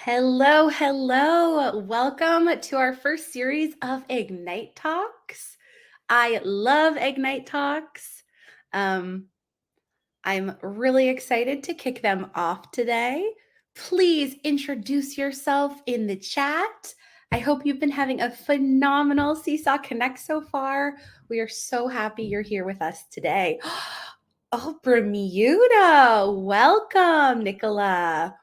Hello, hello. Welcome to our first series of Ignite Talks. I love Ignite Talks. Um, I'm really excited to kick them off today. Please introduce yourself in the chat. I hope you've been having a phenomenal Seesaw Connect so far. We are so happy you're here with us today. Oh, Bermuda. Welcome, Nicola.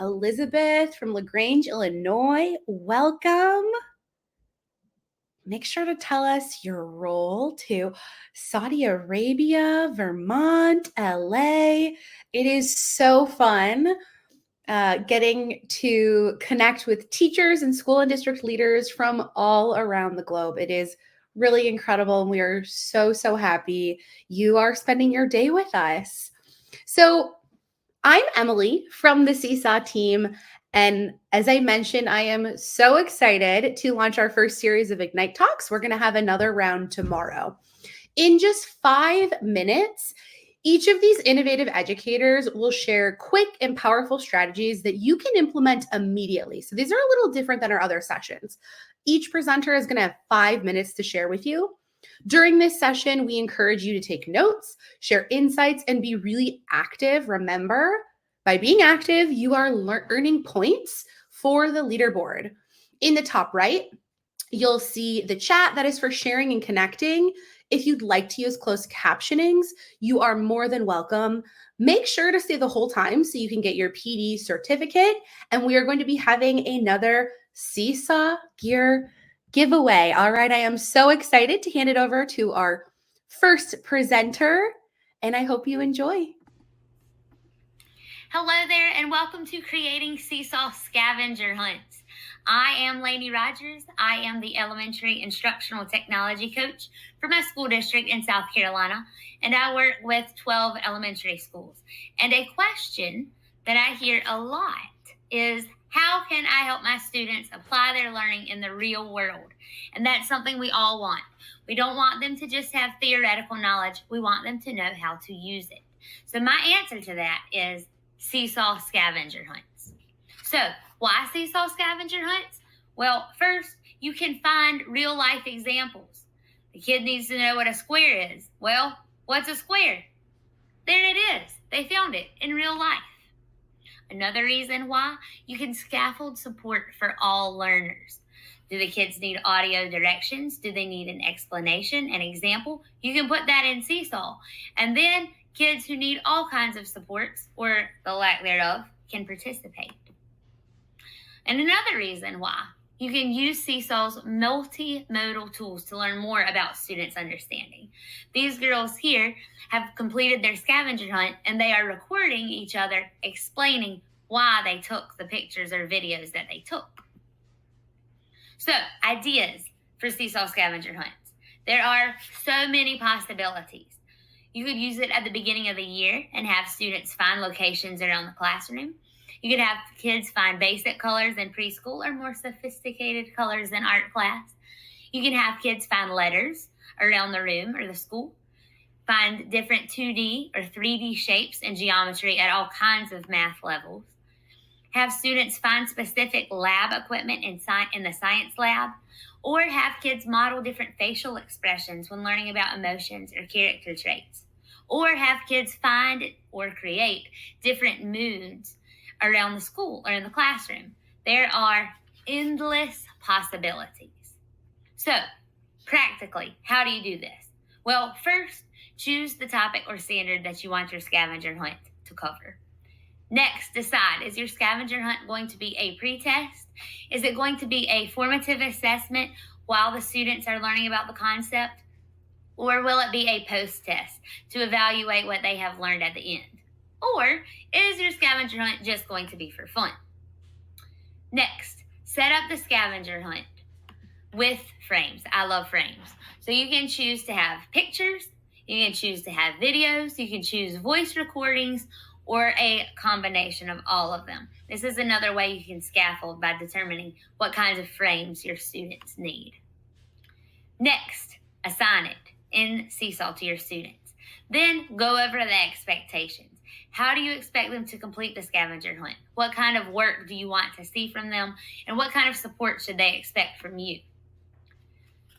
Elizabeth from LaGrange, Illinois, welcome. Make sure to tell us your role to Saudi Arabia, Vermont, LA. It is so fun getting to connect with teachers and school and district leaders from all around the globe. It is really incredible, and we are so, so happy you are spending your day with us. So, I'm Emily from the Seesaw team. And as I mentioned, I am so excited to launch our first series of Ignite Talks. We're going to have another round tomorrow. In just 5 minutes, each of these innovative educators will share quick and powerful strategies that you can implement immediately. So these are a little different than our other sessions. Each presenter is going to have 5 minutes to share with you. During this session, we encourage you to take notes, share insights, and be really active. Remember, by being active, you are earning points for the leaderboard. In the top right, you'll see the chat that is for sharing and connecting. If you'd like to use closed captionings, you are more than welcome. Make sure to stay the whole time so you can get your PD certificate. And we are going to be having another Seesaw gear giveaway. All right, I am so excited to hand it over to our first presenter, and I hope you enjoy. Hello there, and welcome to Creating Seesaw Scavenger Hunts. I am Lainey Rogers. I am the Elementary Instructional Technology Coach for my school district in South Carolina, and I work with 12 elementary schools. And a question that I hear a lot is, how can I help my students apply their learning in the real world? And that's something we all want. We don't want them to just have theoretical knowledge. We want them to know how to use it. So my answer to that is Seesaw Scavenger Hunts. So, why Seesaw Scavenger Hunts? Well, first, you can find real life examples. The kid needs to know what a square is. Well, what's a square? There it is. They found it in real life. Another reason why, you can scaffold support for all learners. Do the kids need audio directions? Do they need an explanation, an example? You can put that in Seesaw. And then kids who need all kinds of supports, or the lack thereof, can participate. And another reason why, you can use Seesaw's multimodal tools to learn more about students' understanding. These girls here have completed their scavenger hunt, and they are recording each other explaining why they took the pictures or videos that they took. So, ideas for Seesaw scavenger hunts. There are so many possibilities. You could use it at the beginning of the year and have students find locations around the classroom. You could have kids find basic colors in preschool or more sophisticated colors in art class. You can have kids find letters around the room or the school, find different 2D or 3D shapes in geometry at all kinds of math levels. Have students find specific lab equipment in the science lab, or have kids model different facial expressions when learning about emotions or character traits, or have kids find or create different moods around the school or in the classroom. There are endless possibilities. So, practically, how do you do this? Well, first, choose the topic or standard that you want your scavenger hunt to cover. Next, decide, is your scavenger hunt going to be a pretest? Is it going to be a formative assessment while the students are learning about the concept? Or will it be a post-test to evaluate what they have learned at the end? Or is your scavenger hunt just going to be for fun? Next, set up the scavenger hunt with frames. I love frames. So you can choose to have pictures, you can choose to have videos, you can choose voice recordings, or a combination of all of them. This is another way you can scaffold by determining what kinds of frames your students need. Next, assign it in Seesaw to your students. Then go over the expectations. How do you expect them to complete the scavenger hunt? What kind of work do you want to see from them? And what kind of support should they expect from you?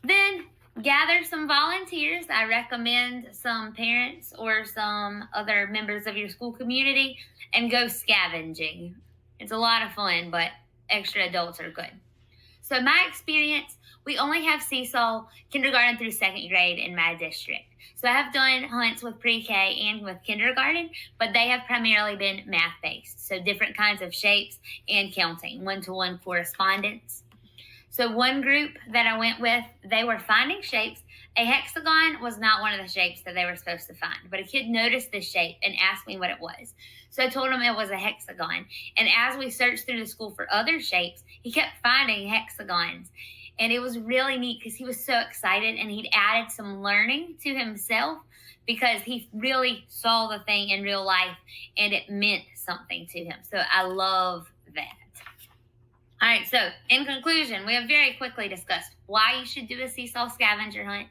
Then gather some volunteers. I recommend some parents or some other members of your school community and go scavenging. It's a lot of fun, but extra adults are good. So, my experience, we only have Seesaw kindergarten through second grade in my district. So, I have done hunts with pre K and with kindergarten, but they have primarily been math based. So, different kinds of shapes and counting, one to one correspondence. So, one group that I went with, they were finding shapes. A hexagon was not one of the shapes that they were supposed to find, but a kid noticed this shape and asked me what it was. So I told him it was a hexagon. And as we searched through the school for other shapes, he kept finding hexagons. And it was really neat because he was so excited and he'd added some learning to himself because he really saw the thing in real life and it meant something to him. So I love that. All right, so in conclusion, we have very quickly discussed why you should do a Seesaw scavenger hunt,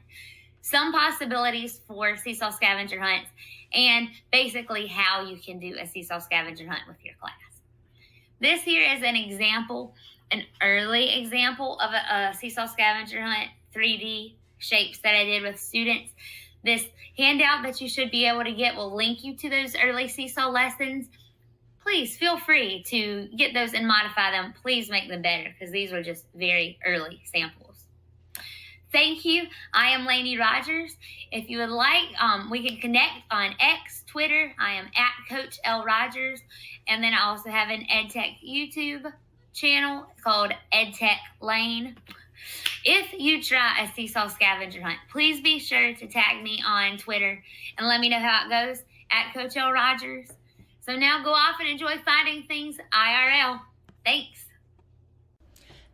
some possibilities for Seesaw scavenger hunts, and basically how you can do a Seesaw scavenger hunt with your class. This here is an example, an early example of a Seesaw scavenger hunt 3D shapes that I did with students. This handout that you should be able to get will link you to those early Seesaw lessons. Please feel free to get those and modify them. Please make them better because these were just very early samples. Thank you. I am Lainey Rogers. If you would like, we can connect on X, Twitter. I am at Coach L. Rogers. And then I also have an EdTech YouTube channel called EdTech Lane. If you try a Seesaw scavenger hunt, please be sure to tag me on Twitter and let me know how it goes at Coach L. Rogers. So now go off and enjoy finding things IRL. Thanks.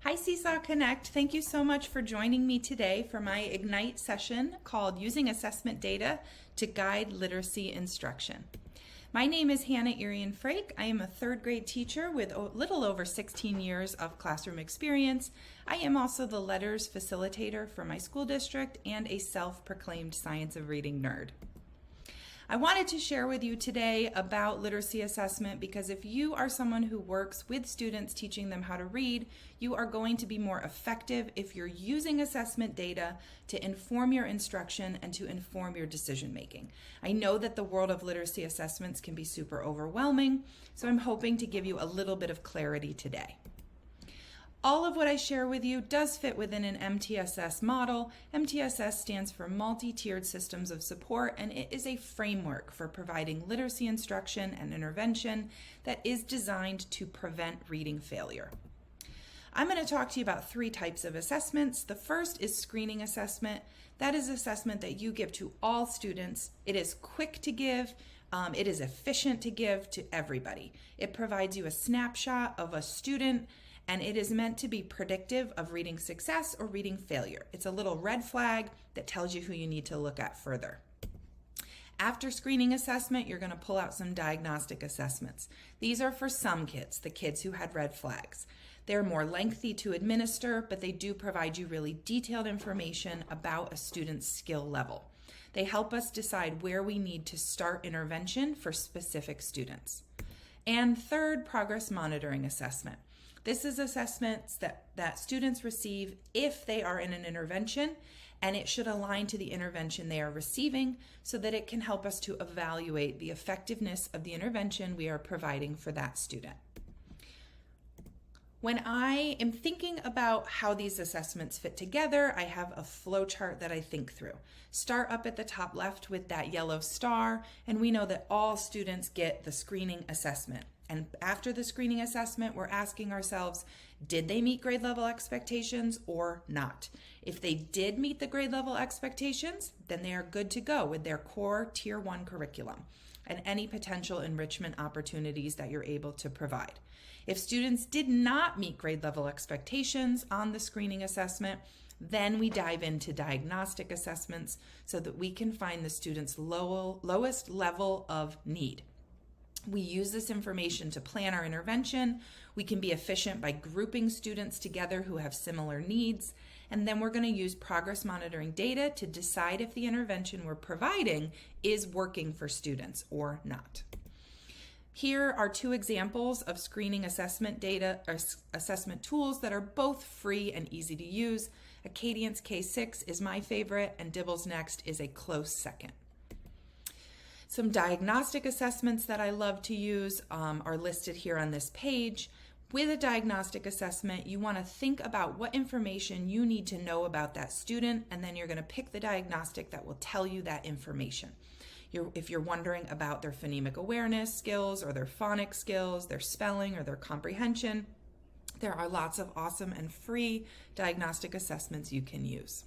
Hi Seesaw Connect. Thank you so much for joining me today for my Ignite session called Using Assessment Data to Guide Literacy Instruction. My name is Hannah Irian-Frake. I am a third grade teacher with a little over 16 years of classroom experience. I am also the letters facilitator for my school district and a self-proclaimed science of reading nerd. I wanted to share with you today about literacy assessment because if you are someone who works with students teaching them how to read, you are going to be more effective if you're using assessment data to inform your instruction and to inform your decision making. I know that the world of literacy assessments can be super overwhelming, so I'm hoping to give you a little bit of clarity today. All of what I share with you does fit within an MTSS model. MTSS stands for Multi-Tiered Systems of Support, and it is a framework for providing literacy instruction and intervention that is designed to prevent reading failure. I'm going to talk to you about 3 types of assessments. The first is screening assessment. That is assessment that you give to all students. It is quick to give. It is efficient to give to everybody. It provides you a snapshot of a student, and it is meant to be predictive of reading success or reading failure. It's a little red flag that tells you who you need to look at further. After screening assessment, you're going to pull out some diagnostic assessments. These are for some kids, the kids who had red flags. They're more lengthy to administer, but they do provide you really detailed information about a student's skill level. They help us decide where we need to start intervention for specific students. And third, progress monitoring assessment. This is assessments that students receive if they are in an intervention, and it should align to the intervention they are receiving so that it can help us to evaluate the effectiveness of the intervention we are providing for that student. When I am thinking about how these assessments fit together, I have a flow chart that I think through. Start up at the top left with that yellow star, and we know that all students get the screening assessment. And after the screening assessment, we're asking ourselves, did they meet grade level expectations or not? If they did meet the grade level expectations, then they are good to go with their core Tier 1 curriculum and any potential enrichment opportunities that you're able to provide. If students did not meet grade level expectations on the screening assessment, then we dive into diagnostic assessments so that we can find the student's lowest level of need. We use this information to plan our intervention. We can be efficient by grouping students together who have similar needs. And then we're going to use progress monitoring data to decide if the intervention we're providing is working for students or not. Here are two examples of screening assessment data or assessment tools that are both free and easy to use. Acadience K6 is my favorite, and Dibble's Next is a close second. Some diagnostic assessments that I love to use are listed here on this page. With a diagnostic assessment, you want to think about what information you need to know about that student, and then you're going to pick the diagnostic that will tell you that information. If you're wondering about their phonemic awareness skills or their phonics skills, their spelling or their comprehension, there are lots of awesome and free diagnostic assessments you can use.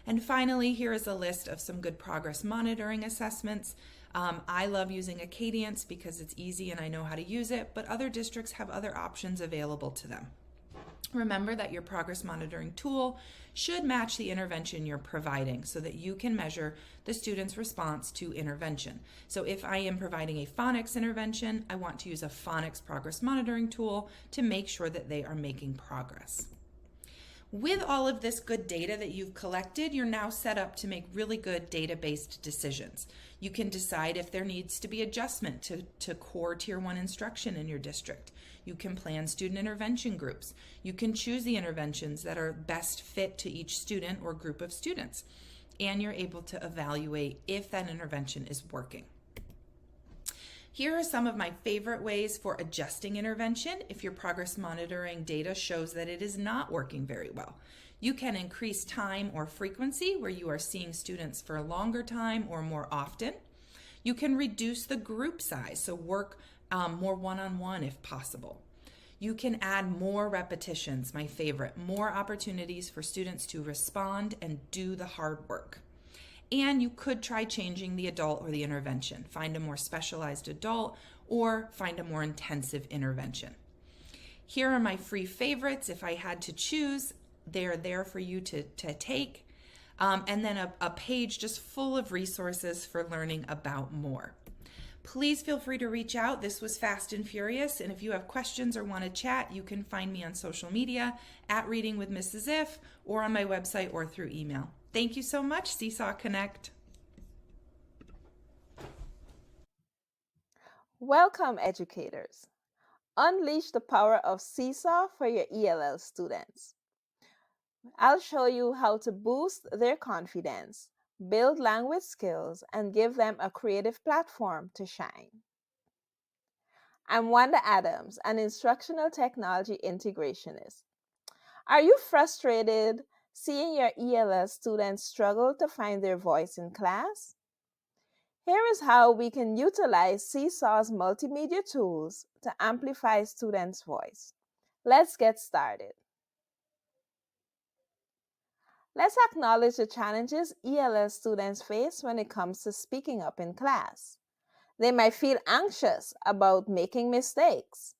And finally, here is a list of some good progress monitoring assessments. I love using Acadience because it's easy and I know how to use it, but other districts have other options available to them. Remember that your progress monitoring tool should match the intervention you're providing so that you can measure the student's response to intervention. So if I am providing a phonics intervention, I want to use a phonics progress monitoring tool to make sure that they are making progress. With all of this good data that you've collected, you're now set up to make really good data-based decisions. You can decide if there needs to be adjustment to core Tier 1 instruction in your district. You can plan student intervention groups. You can choose the interventions that are best fit to each student or group of students. And you're able to evaluate if that intervention is working. Here are some of my favorite ways for adjusting intervention if your progress monitoring data shows that it is not working very well. You can increase time or frequency where you are seeing students for a longer time or more often. You can reduce the group size, so work more one-on-one if possible. You can add more repetitions, my favorite, more opportunities for students to respond and do the hard work. And you could try changing the adult or the intervention. Find a more specialized adult or find a more intensive intervention. Here are my free favorites. If I had to choose, they're there for you to take. And then a page just full of resources for learning about more. Please feel free to reach out. This was Fast and Furious, and if you have questions or want to chat, you can find me on social media at Reading with Mrs. If or on my website or through email. Thank you so much, Seesaw Connect. Welcome, educators. Unleash the power of Seesaw for your ELL students. I'll show you how to boost their confidence, build language skills, and give them a creative platform to shine. I'm Wanda Adams, an instructional technology integrationist. Are you frustrated seeing your ELL students struggle to find their voice in class? Here is how we can utilize Seesaw's multimedia tools to amplify students' voice. Let's get started. Let's acknowledge the challenges ELL students face when it comes to speaking up in class. They might feel anxious about making mistakes,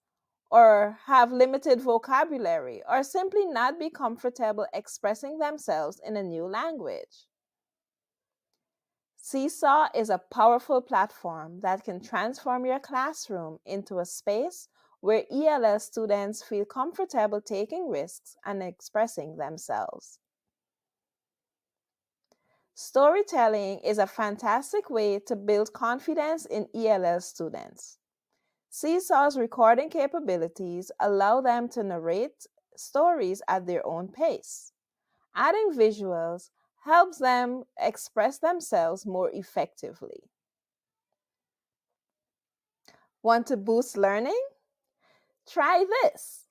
or have limited vocabulary, or simply not be comfortable expressing themselves in a new language. Seesaw is a powerful platform that can transform your classroom into a space where ELL students feel comfortable taking risks and expressing themselves. Storytelling is a fantastic way to build confidence in ELL students. Seesaw's recording capabilities allow them to narrate stories at their own pace. Adding visuals helps them express themselves more effectively. Want to boost learning? Try this.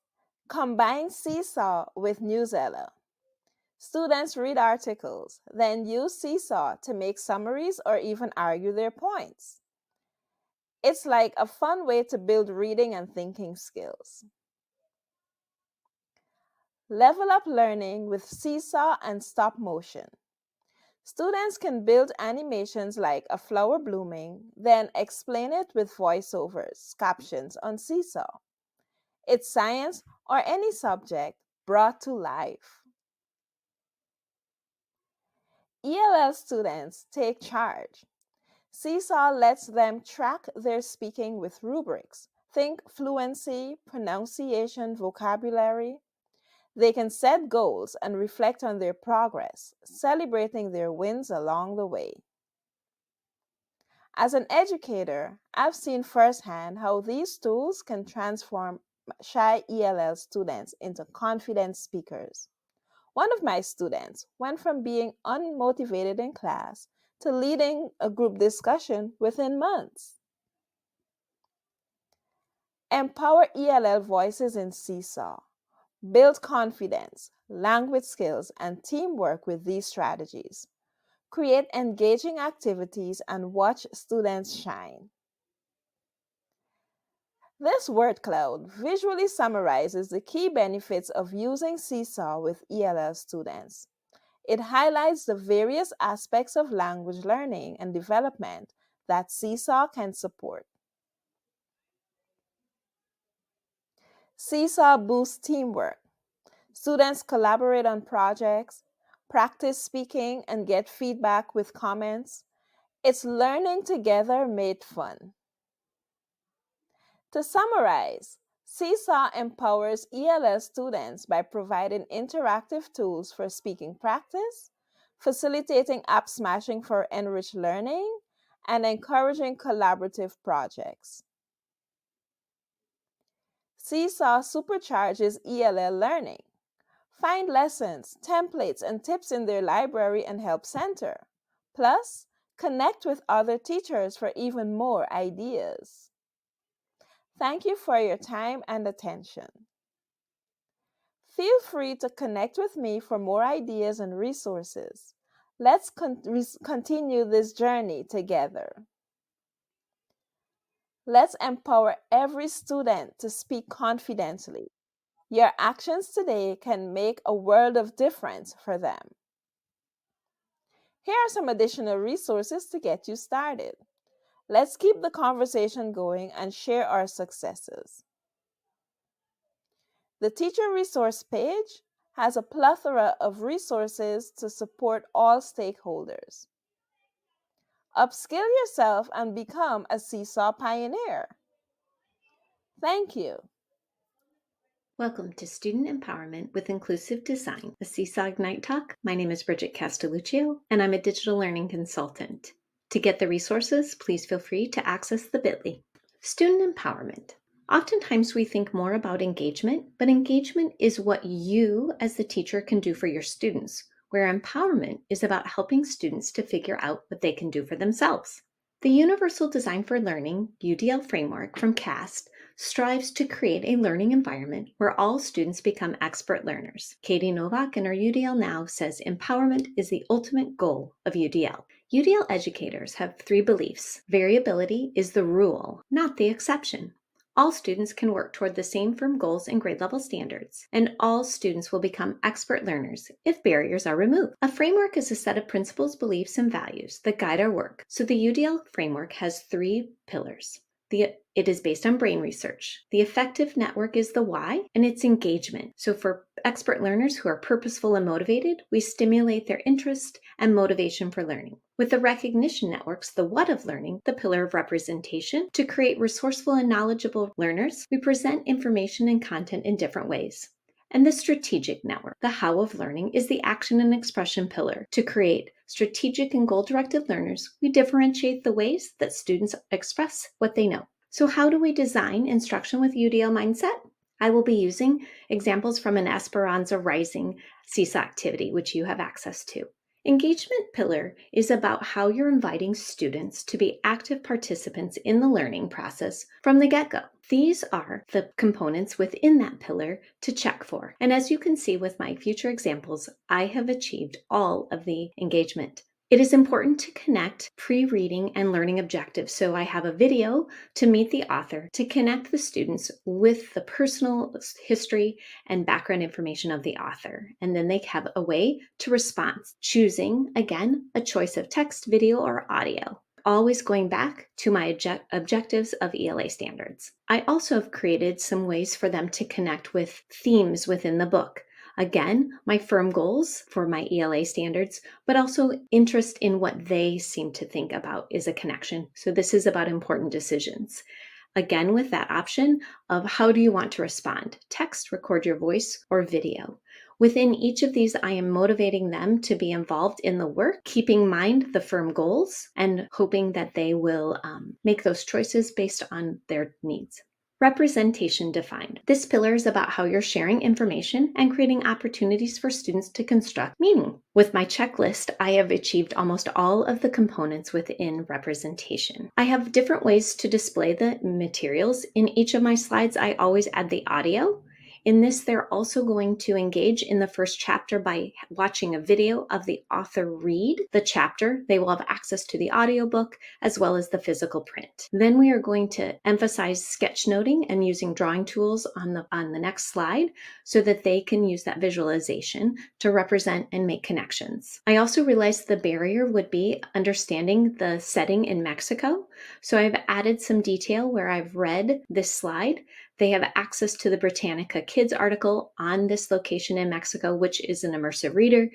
Combine Seesaw with Newsella. Students read articles, then use Seesaw to make summaries or even argue their points. It's like a fun way to build reading and thinking skills. Level up learning with Seesaw and stop motion. Students can build animations like a flower blooming, then explain it with voiceovers, captions on Seesaw. It's science or any subject brought to life. ELL students take charge. Seesaw lets them track their speaking with rubrics. Think fluency, pronunciation, vocabulary. They can set goals and reflect on their progress, celebrating their wins along the way. As an educator, I've seen firsthand how these tools can transform shy ELL students into confident speakers. One of my students went from being unmotivated in class to leading a group discussion within months. Empower ELL voices in Seesaw. Build confidence, language skills, and teamwork with these strategies. Create engaging activities and watch students shine. This word cloud visually summarizes the key benefits of using Seesaw with ELL students. It highlights the various aspects of language learning and development that Seesaw can support. Seesaw boosts teamwork. Students collaborate on projects, practice speaking, and get feedback with comments. It's learning together made fun. To summarize, Seesaw empowers ELS students by providing interactive tools for speaking practice, facilitating app smashing for enriched learning, and encouraging collaborative projects. Seesaw supercharges ELL learning. Find lessons, templates, and tips in their library and help center. Plus, connect with other teachers for even more ideas. Thank you for your time and attention. Feel free to connect with me for more ideas and resources. Let's continue this journey together. Let's empower every student to speak confidently. Your actions today can make a world of difference for them. Here are some additional resources to get you started. Let's keep the conversation going and share our successes. The teacher resource page has a plethora of resources to support all stakeholders. Upskill yourself and become a Seesaw pioneer. Thank you. Welcome to Student Empowerment with Inclusive Design, a Seesaw Ignite Talk. My name is Bridget Castelluccio, and I'm a digital learning consultant. To get the resources, please feel free to access the bit.ly. Student empowerment. Oftentimes we think more about engagement, but engagement is what you as the teacher can do for your students, where empowerment is about helping students to figure out what they can do for themselves. The Universal Design for Learning UDL framework from CAST strives to create a learning environment where all students become expert learners. Katie Novak in our UDL Now says empowerment is the ultimate goal of UDL. UDL educators have 3 beliefs. Variability is the rule, not the exception. All students can work toward the same firm goals and grade level standards, and all students will become expert learners if barriers are removed. A framework is a set of principles, beliefs, and values that guide our work. So the UDL framework has 3 pillars. It is based on brain research. The effective network is the why, and it's engagement. So for expert learners who are purposeful and motivated, we stimulate their interest and motivation for learning. With the recognition networks, the what of learning, the pillar of representation, to create resourceful and knowledgeable learners, we present information and content in different ways. And the strategic network, the how of learning, is the action and expression pillar. To create strategic and goal-directed learners, we differentiate the ways that students express what they know. So how do we design instruction with UDL mindset? I will be using examples from an Esperanza Rising Seesaw activity, which you have access to. Engagement pillar is about how you're inviting students to be active participants in the learning process from the get-go. These are the components within that pillar to check for. And as you can see with my future examples, I have achieved all of the engagement. It is important to connect pre-reading and learning objectives. So I have a video to meet the author to connect the students with the personal history and background information of the author. And then they have a way to respond, choosing, again, a choice of text, video, or audio. Always going back to my objectives of ELA standards. I also have created some ways for them to connect with themes within the book. Again, my firm goals for my ELA standards, but also interest in what they seem to think about is a connection. So this is about important decisions. Again, with that option of how do you want to respond? Text, record your voice, or video. Within each of these, I am motivating them to be involved in the work, keeping in mind the firm goals and hoping that they will make those choices based on their needs. Representation defined. This pillar is about how you're sharing information and creating opportunities for students to construct meaning. With my checklist, I have achieved almost all of the components within representation. I have different ways to display the materials. In each of my slides, I always add the audio. In this, they're also going to engage in the first chapter by watching a video of the author read the chapter. They will have access to the audiobook as well as the physical print. Then we are going to emphasize sketchnoting and using drawing tools on the next slide so that they can use that visualization to represent and make connections. I also realized the barrier would be understanding the setting in Mexico. So I've added some detail where I've read this slide. They have access to the Britannica Kids article on this location in Mexico, which is an immersive reader,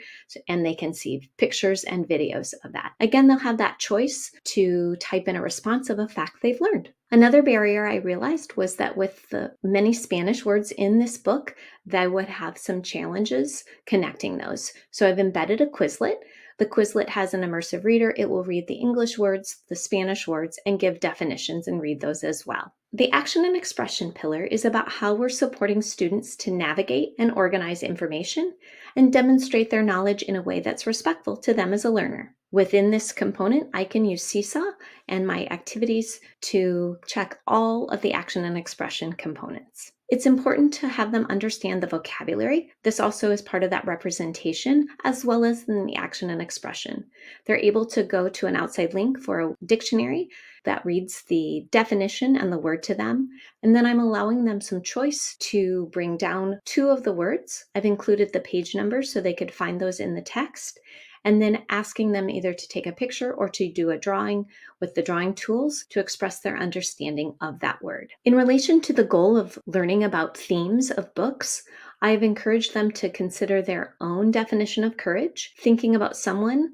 and they can see pictures and videos of that. Again, they'll have that choice to type in a response of a fact they've learned. Another barrier I realized was that with the many Spanish words in this book, they would have some challenges connecting those. So I've embedded a Quizlet. The Quizlet has an immersive reader. It will read the English words, the Spanish words, and give definitions and read those as well. The action and expression pillar is about how we're supporting students to navigate and organize information and demonstrate their knowledge in a way that's respectful to them as a learner. Within this component, I can use Seesaw and my activities to check all of the action and expression components. It's important to have them understand the vocabulary. This also is part of that representation, as well as in the action and expression. They're able to go to an outside link for a dictionary that reads the definition and the word to them. And then I'm allowing them some choice to bring down 2 of the words. I've included the page numbers so they could find those in the text. And then asking them either to take a picture or to do a drawing with the drawing tools to express their understanding of that word. In relation to the goal of learning about themes of books, I've encouraged them to consider their own definition of courage, thinking about someone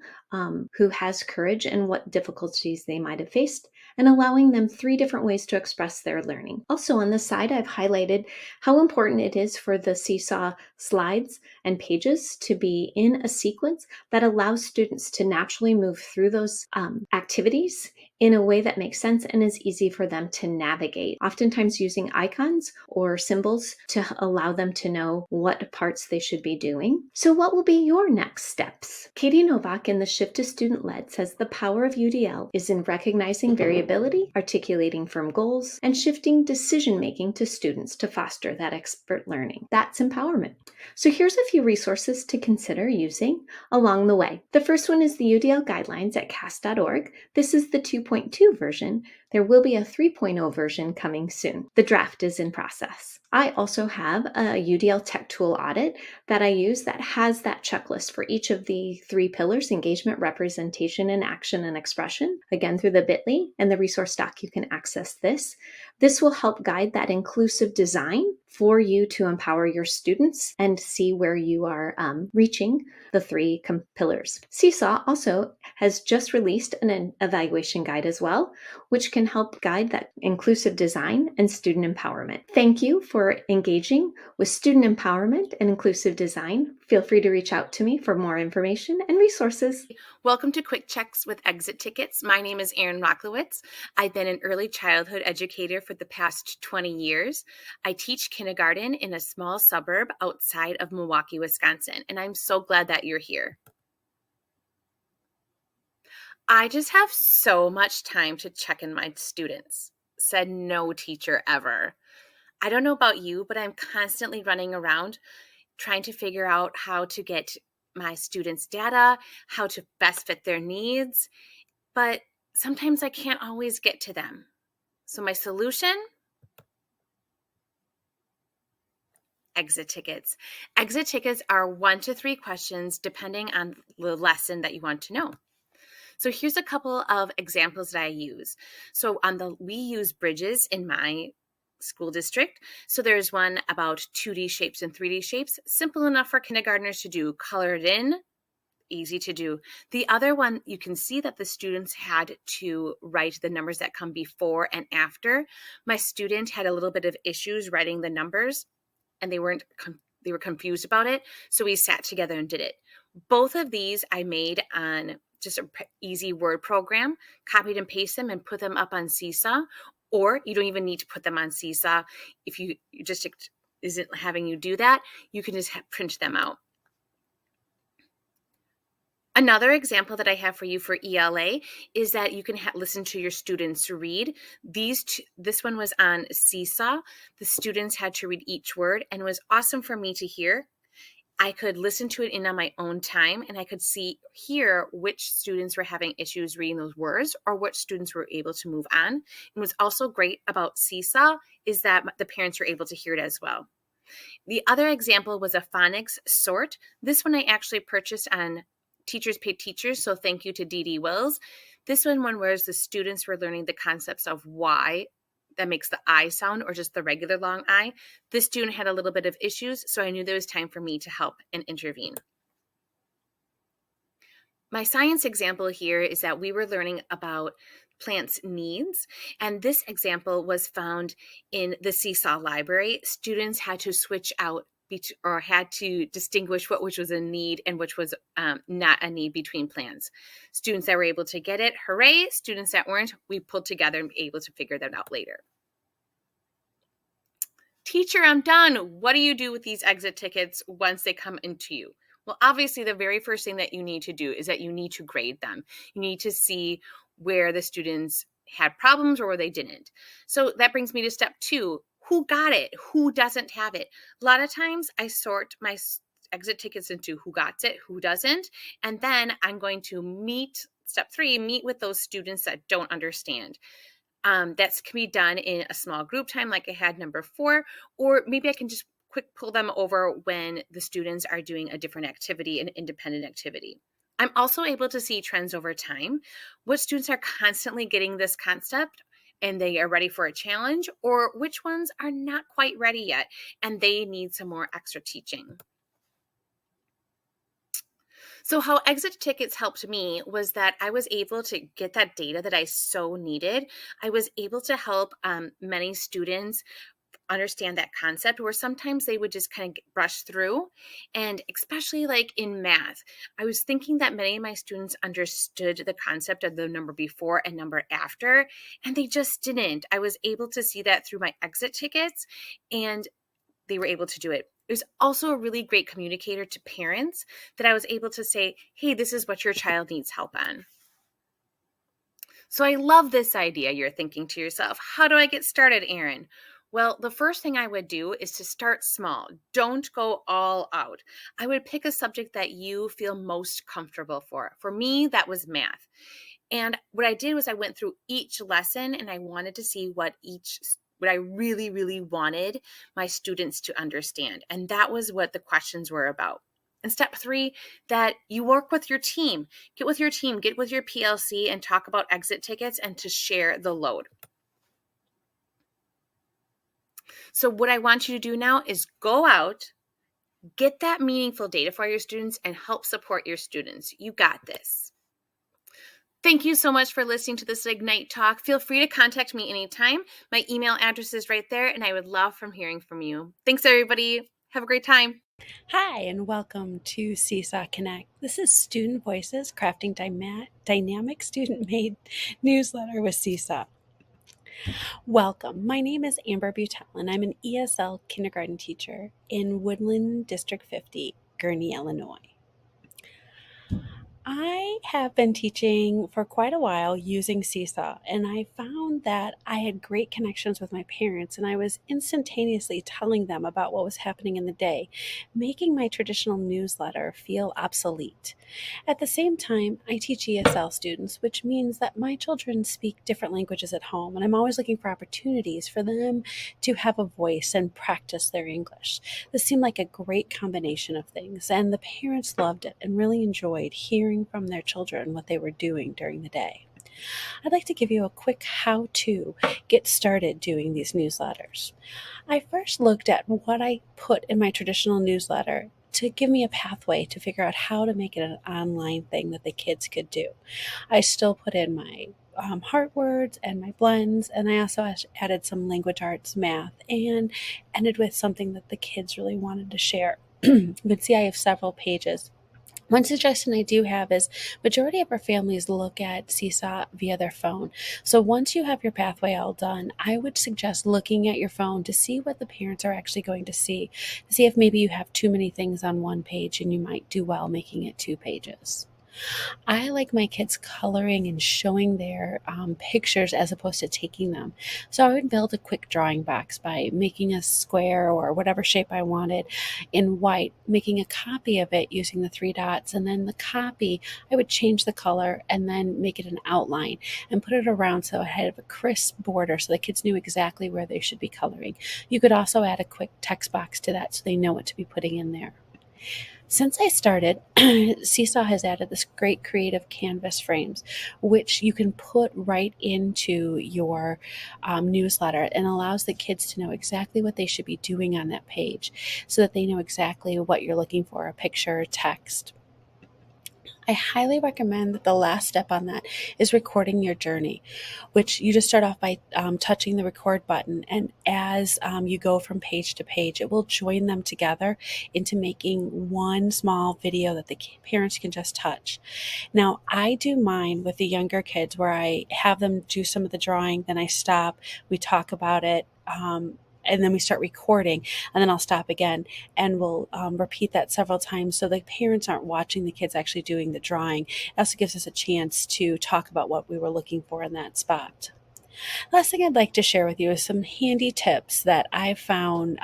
who has courage and what difficulties they might have faced, and allowing them 3 different ways to express their learning. Also on the side, I've highlighted how important it is for the Seesaw slides and pages to be in a sequence that allows students to naturally move through those activities in a way that makes sense and is easy for them to navigate, oftentimes using icons or symbols to allow them to know what parts they should be doing. So what will be your next steps? Katie Novak in the Shift to Student Led says the power of UDL is in recognizing variability, articulating firm goals, and shifting decision-making to students to foster that expert learning. That's empowerment. So here's a few resources to consider using along the way. The first one is the UDL guidelines at cast.org. This is the 2.2 version. There will be a 3.0 version coming soon. The draft is in process. I also have a UDL Tech Tool audit that I use that has that checklist for each of the 3 pillars: engagement, representation, and action and expression. Again, through the bit.ly and the resource doc, you can access this. This will help guide that inclusive design for you to empower your students and see where you are reaching the 3 pillars. Seesaw also has just released an evaluation guide as well, which can help guide that inclusive design and student empowerment. Thank you for engaging with student empowerment and inclusive design. Feel free to reach out to me for more information and resources. Welcome to Quick Checks with Exit Tickets. My name is Erin Rocklowitz. I've been an early childhood educator for the past 20 years. I teach kindergarten in a small suburb outside of Milwaukee, Wisconsin, and I'm so glad that you're here. I just have so much time to check in my students, said no teacher ever. I don't know about you, but I'm constantly running around trying to figure out how to get my students' data, how to best fit their needs, but sometimes I can't always get to them. So my solution? Exit tickets. Exit tickets are 1 to 3 questions depending on the lesson that you want to know. So here's a couple of examples that I use. So we use bridges in my school district. So there's one about 2D shapes and 3D shapes, simple enough for kindergartners to do, colored in, easy to do. The other one, you can see that the students had to write the numbers that come before and after. My student had a little bit of issues writing the numbers, and they weren't they were confused about it. So we sat together and did it. Both of these I made on just an easy word program, copied and pasted them and put them up on Seesaw. Or you don't even need to put them on Seesaw. If you just isn't having you do that, you can just print them out. Another example that I have for you for ELA is that you can listen to your students read. This one was on Seesaw. The students had to read each word, and it was awesome for me to hear. I could listen to it on my own time, and I could hear which students were having issues reading those words or which students were able to move on. And what's also great about Seesaw is that the parents were able to hear it as well. The other example was a phonics sort. This one I actually purchased on Teachers Pay Teachers, so thank you to Dee Dee Wills. This one whereas the students were learning the concepts of why that makes the I sound or just the regular long I. This student had a little bit of issues, so I knew there was time for me to help and intervene. My science example here is that we were learning about plants' needs, and this example was found in the Seesaw library. Students had to switch out or had to distinguish which was a need and which was not a need between plants. Students that were able to get it, hooray. Students that weren't, we pulled together and be able to figure that out later. Teacher, I'm done. What do you do with these exit tickets once they come into you? Well, obviously, the very first thing that you need to do is that you need to grade them. You need to see where the students had problems or where they didn't. So that brings me to step 2. Who got it? Who doesn't have it? A lot of times I sort my exit tickets into who got it, who doesn't. And then I'm going to step 3, meet with those students that don't understand. That can be done in a small group time like I had number 4, or maybe I can just quick pull them over when the students are doing a different activity, an independent activity. I'm also able to see trends over time. What students are constantly getting this concept and they are ready for a challenge, or which ones are not quite ready yet and they need some more extra teaching. So how exit tickets helped me was that I was able to get that data that I so needed. I was able to help many students understand that concept where sometimes they would just kind of brush through. And especially like in math, I was thinking that many of my students understood the concept of the number before and number after, and they just didn't. I was able to see that through my exit tickets, and they were able to do it. It was also a really great communicator to parents that I was able to say, hey, this is what your child needs help on. So I love this idea. You're thinking to yourself, how do I get started, Erin? Well, the first thing I would do is to start small. Don't go all out. I would pick a subject that you feel most comfortable for. For me, that was math. And what I did was I went through each lesson and I wanted to see what I really, really wanted my students to understand. And that was what the questions were about. And step 3, that you work with your team. Get with your team, get with your PLC and talk about exit tickets and to share the load. So what I want you to do now is go out, get that meaningful data for your students and help support your students. You got this. Thank you so much for listening to this Ignite Talk. Feel free to contact me anytime. My email address is right there, and I would love from hearing from you. Thanks, everybody. Have a great time. Hi, and welcome to Seesaw Connect. This is Student Voices, crafting dynamic student-made newsletter with Seesaw. Welcome. My name is Amber Butel, and I'm an ESL kindergarten teacher in Woodland District 50, Gurnee, Illinois. I have been teaching for quite a while using Seesaw, and I found that I had great connections with my parents, and I was instantaneously telling them about what was happening in the day, making my traditional newsletter feel obsolete. At the same time, I teach ESL students, which means that my children speak different languages at home, and I'm always looking for opportunities for them to have a voice and practice their English. This seemed like a great combination of things, and the parents loved it and really enjoyed hearing from their children what they were doing during the day. I'd like to give you a quick how to get started doing these newsletters. I first looked at what I put in my traditional newsletter to give me a pathway to figure out how to make it an online thing that the kids could do. I still put in my heart words and my blends, and I also added some language arts, math, and ended with something that the kids really wanted to share. You can see I have several pages. One suggestion I do have is majority of our families look at Seesaw via their phone. So once you have your pathway all done, I would suggest looking at your phone to see what the parents are actually going to see if maybe you have too many things on one page and you might do well making it 2 pages. I like my kids coloring and showing their pictures as opposed to taking them. So I would build a quick drawing box by making a square or whatever shape I wanted in white, making a copy of it using the 3 dots, and then the copy, I would change the color and then make it an outline and put it around so it had a crisp border so the kids knew exactly where they should be coloring. You could also add a quick text box to that so they know what to be putting in there. Since I started, Seesaw has added this great creative canvas frames, which you can put right into your newsletter and allows the kids to know exactly what they should be doing on that page so that they know exactly what you're looking for, a picture or text. I highly recommend that the last step on that is recording your journey, which you just start off by touching the record button. And as you go from page to page, it will join them together into making one small video that the parents can just touch. Now, I do mine with the younger kids where I have them do some of the drawing, then I stop, we talk about it. And then we start recording, and then I'll stop again, and we'll repeat that several times so the parents aren't watching the kids actually doing the drawing. It also gives us a chance to talk about what we were looking for in that spot. Last thing I'd like to share with you is some handy tips that I found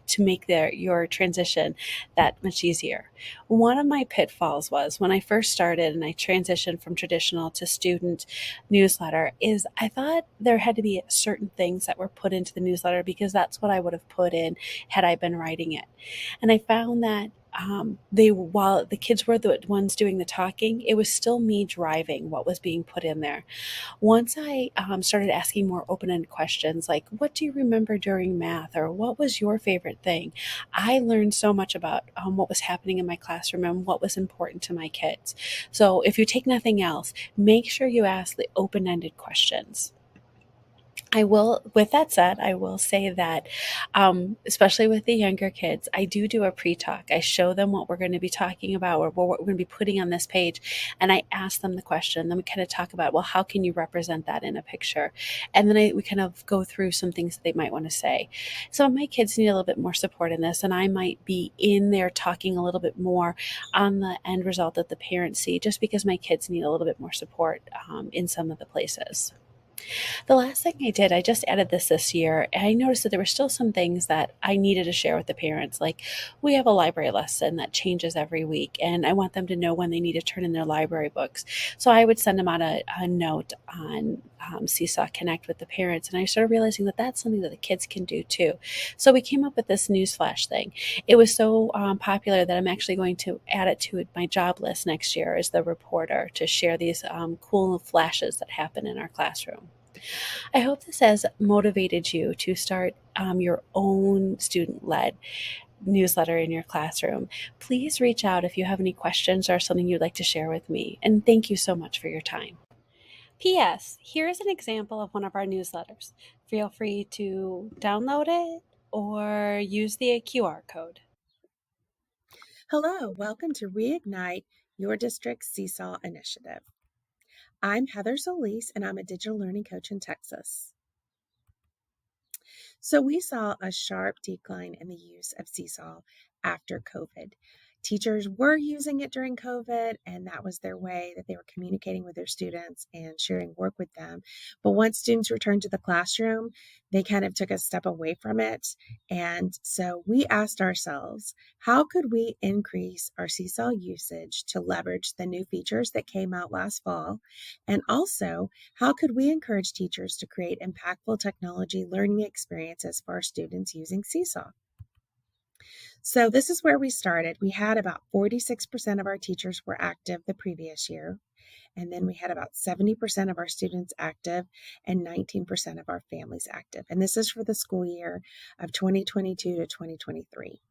to make your transition that much easier. One of my pitfalls was when I first started and I transitioned from traditional to student newsletter is I thought there had to be certain things that were put into the newsletter because that's what I would have put in had I been writing it. And I found that while the kids were the ones doing the talking, it was still me driving what was being put in there. Once I started asking more open ended questions like, what do you remember during math? Or what was your favorite thing? I learned so much about what was happening in my classroom and what was important to my kids. So if you take nothing else, make sure you ask the open ended questions. With that said, I will say that, especially with the younger kids, I do a pre talk. I show them what we're going to be talking about or what we're going to be putting on this page. And I ask them the question. Then we kind of talk about, well, how can you represent that in a picture? And then we kind of go through some things that they might want to say. Some of my kids need a little bit more support in this, and I might be in there talking a little bit more on the end result that the parents see, just because my kids need a little bit more support in some of the places. The last thing I did, I just added this year, and I noticed that there were still some things that I needed to share with the parents. Like, we have a library lesson that changes every week, and I want them to know when they need to turn in their library books. So I would send them out a note on Seesaw Connect with the parents, and I started realizing that that's something that the kids can do too. So we came up with this newsflash thing. It was so popular that I'm actually going to add it to my job list next year as the reporter to share these cool flashes that happen in our classroom. I hope this has motivated you to start your own student led newsletter in your classroom. Please reach out if you have any questions or something you'd like to share with me. And thank you so much for your time. P.S. Here's an example of one of our newsletters. Feel free to download it or use the QR code. Hello, welcome to Reignite Your District's Seesaw Initiative. I'm Heather Solis, and I'm a digital learning coach in Texas. So we saw a sharp decline in the use of Seesaw after COVID. Teachers were using it during COVID, and that was their way that they were communicating with their students and sharing work with them. But once students returned to the classroom, they kind of took a step away from it. And so we asked ourselves, how could we increase our Seesaw usage to leverage the new features that came out last fall? And also, how could we encourage teachers to create impactful technology learning experiences for our students using Seesaw? So this is where we started. We had about 46% of our teachers were active the previous year. And then we had about 70% of our students active and 19% of our families active. And this is for the school year of 2022 to 2023.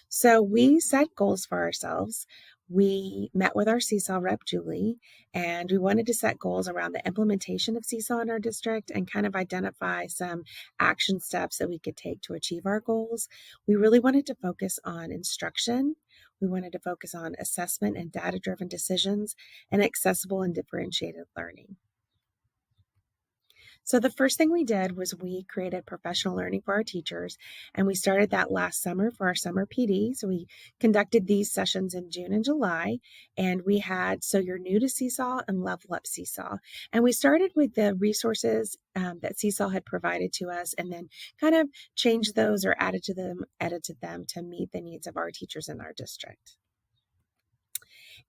So we set goals for ourselves. we met with our Seesaw rep, Julie, and we wanted to set goals around the implementation of Seesaw in our district and kind of identify some action steps that we could take to achieve our goals. We really wanted to focus on instruction. We wanted to focus on assessment and data-driven decisions and accessible and differentiated learning. So the first thing we did was we created professional learning for our teachers, and we started that last summer for our summer PD. So we conducted these sessions in June and July, and we had So You're New to Seesaw and Level Up Seesaw. And we started with the resources that Seesaw had provided to us, and then kind of changed those or edited them to meet the needs of our teachers in our district.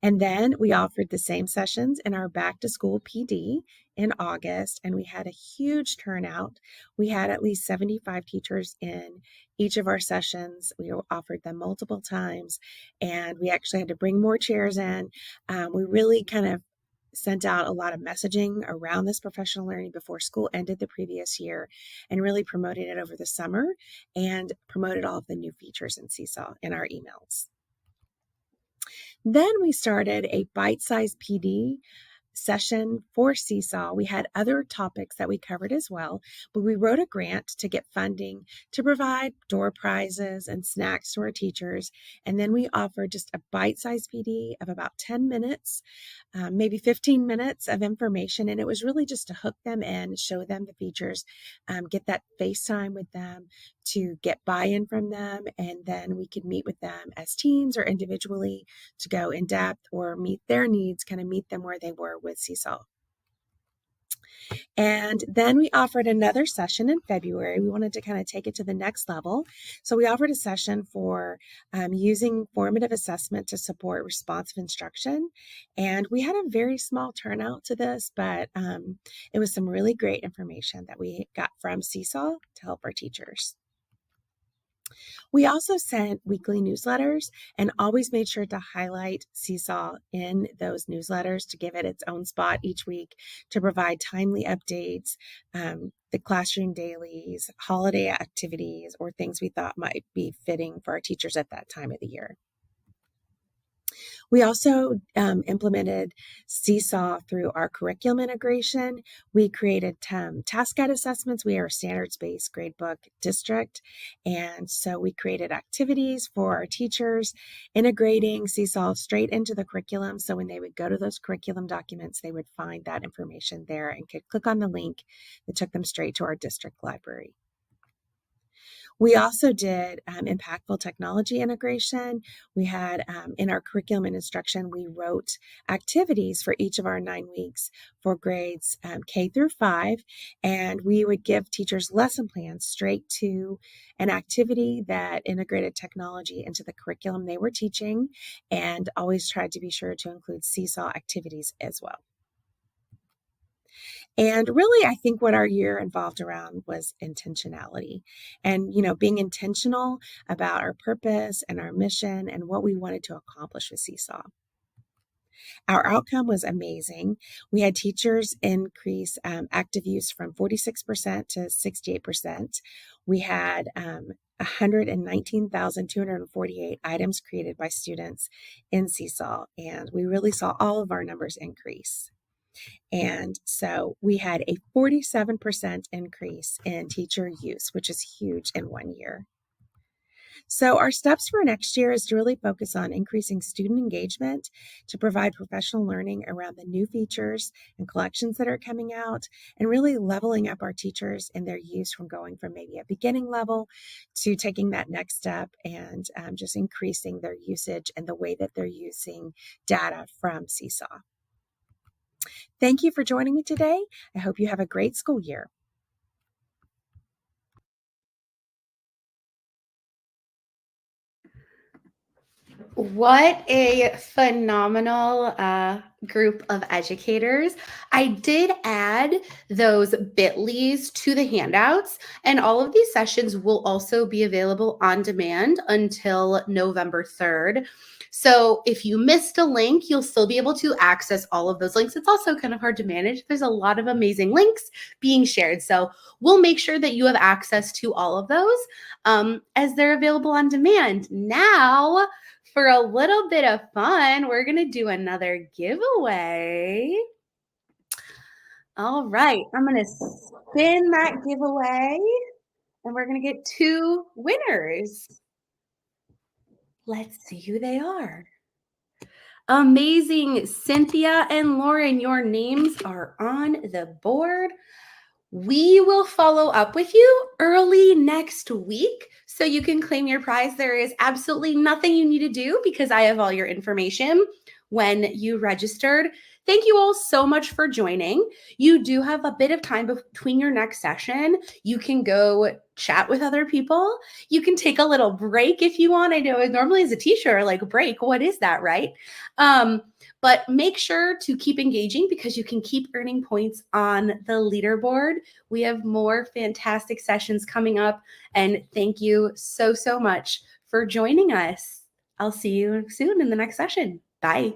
And then we offered the same sessions in our back to school PD in August, and we had a huge turnout. We had at least 75 teachers in each of our sessions. We offered them multiple times, and we actually had to bring more chairs in. We really kind of sent out a lot of messaging around this professional learning before school ended the previous year, and really promoted it over the summer and promoted all of the new features in Seesaw in our emails. Then we started a bite-sized PD session for Seesaw. We had other topics that we covered as well, but we wrote a grant to get funding to provide door prizes and snacks to our teachers. And then we offered just a bite-sized PD of about 10 minutes, maybe 15 minutes of information. And it was really just to hook them in, show them the features, get that FaceTime with them, to get buy-in from them, and then we could meet with them as teams or individually to go in depth or meet their needs, kind of meet them where they were with Seesaw. And then we offered another session in February. We wanted to kind of take it to the next level. So we offered a session for using formative assessment to support responsive instruction. And we had a very small turnout to this, but it was some really great information that we got from Seesaw to help our teachers. We also sent weekly newsletters and always made sure to highlight Seesaw in those newsletters to give it its own spot each week to provide timely updates, the classroom dailies, holiday activities, or things we thought might be fitting for our teachers at that time of the year. We also implemented Seesaw through our curriculum integration. We created task guide assessments. We are a standards-based gradebook district, and so we created activities for our teachers, integrating Seesaw straight into the curriculum. So when they would go to those curriculum documents, they would find that information there and could click on the link that took them straight to our district library. We also did impactful technology integration. We had in our curriculum and instruction, we wrote activities for each of our 9 weeks for grades K through 5, and we would give teachers lesson plans straight to an activity that integrated technology into the curriculum they were teaching, and always tried to be sure to include Seesaw activities as well. And really, I think what our year involved around was intentionality and, being intentional about our purpose and our mission and what we wanted to accomplish with Seesaw. Our outcome was amazing. We had teachers increase active use from 46% to 68%. We had 119,248 items created by students in Seesaw, and we really saw all of our numbers increase. And so we had a 47% increase in teacher use, which is huge in 1 year. So our steps for next year is to really focus on increasing student engagement, to provide professional learning around the new features and collections that are coming out, and really leveling up our teachers in their use from going from maybe a beginning level to taking that next step and just increasing their usage and the way that they're using data from Seesaw. Thank you for joining me today. I hope you have a great school year. What a phenomenal group of educators. I did add those bit.lys to the handouts, and all of these sessions will also be available on demand until November 3rd. So if you missed a link, you'll still be able to access all of those links. It's also kind of hard to manage. There's a lot of amazing links being shared. So we'll make sure that you have access to all of those as they're available on demand. Now, for a little bit of fun, we're going to do another giveaway. All right, I'm going to spin that giveaway and we're going to get 2 winners. Let's see who they are. Amazing. Cynthia and Lauren, your names are on the board. We will follow up with you early next week so you can claim your prize. There is absolutely nothing you need to do because I have all your information when you registered. Thank you all so much for joining. You do have a bit of time between your next session. You can go chat with other people. You can take a little break if you want. I know normally as a teacher, like break, what is that, right? But make sure to keep engaging because you can keep earning points on the leaderboard. We have more fantastic sessions coming up. And thank you so, so much for joining us. I'll see you soon in the next session. Bye.